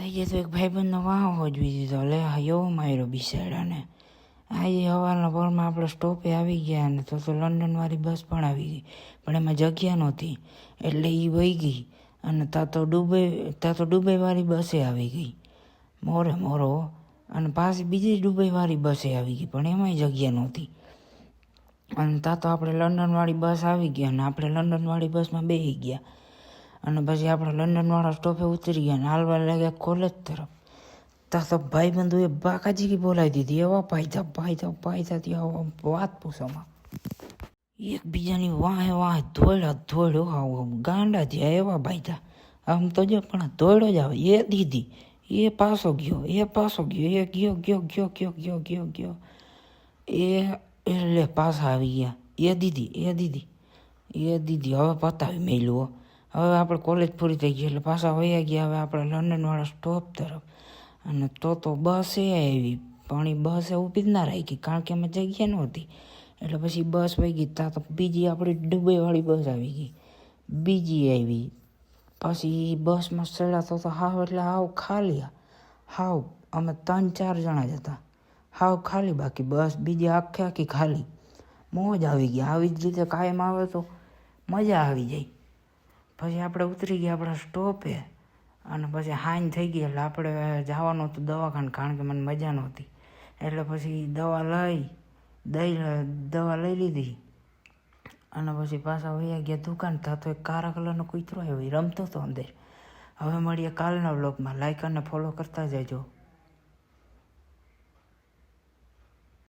આજે તો એક ભાઈબંધનો વાહો હોજવી દીધો લે એવો માર્યો બિસાડાને. આજે સવારના પરમાં આપણે સ્ટોપે આવી ગયા અને તો લંડનવાળી બસ પણ આવી ગઈ, પણ એમાં જગ્યા નહોતી એટલે એ વહી ગઈ. અને ત્યાં તો દુબઈવાળી બસે આવી ગઈ મોરો. અને પાછી બીજી દુબઈવાળી બસે આવી ગઈ પણ એમાંય જગ્યા નહોતી. અને ત્યાં તો આપણે લંડનવાળી બસ આવી ગયા અને આપણે લંડનવાળી બસમાં બેસી ગયા. અને પછી આપણે લંડનવાળા સ્ટોપે ઉતરી ગયા અને હાલવા લાગ્યા કોલેજ તરફ. ત્યાં તો ભાઈબંધુએ બાકાજી બોલાવી દીધી, એવા પાયથા ત્યાં વાત પૂછોમાં. એકબીજાની વાહે દોડ્યો ગાંડા થયા એવા ભાઈતા. આમ તો જો પણ દોડ્યો જ આવે. એ દીધી એ પાછો ગયો એ ગયો એટલે પાછા આવી ગયા. એ દીધી હવે પતાવી મેલું. હવે આપણે કોલેજ પૂરી થઈ ગઈ એટલે પાછા વયા ગયા હવે આપણે લંડનવાળા સ્ટોપ તરફ. અને તો બસે આવી પણ એ બસે ઊભી જ ના રાખી કારણ કે એમાં જગ્યા નહોતી. એટલે પછી બસ વહી ગઈ. ત્યાં તો બીજી આપણી દુબઈવાળી બસ આવી ગઈ, બીજી આવી. પછી બસમાં ચડ્યા તો હાવ ખાલી. અમે 3-4 જણા જ હતા, હાવ ખાલી. બાકી બસ બીજી આખી ખાલી. મોજ આવી ગઈ. આવી જ રીતે કાયમ આવે તો મજા આવી જાય. પછી આપણે ઉતરી ગયા આપણા સ્ટોપે અને પછી હાંજ થઈ ગઈ એટલે આપણે જવાનું હતું દવાખાને કારણ કે મને મજા નહોતી. એટલે પછી દવા લઈ લીધી અને પછી પાછા વયા ગયા દુકાન. ત્યાં તો એક કાળા કલરનો કૂતરો આવ્યો, રમતો હતો અંદર. હવે મળીએ કાલના વ્લોગમાં. લાઈક અને ફોલો કરતા જજો.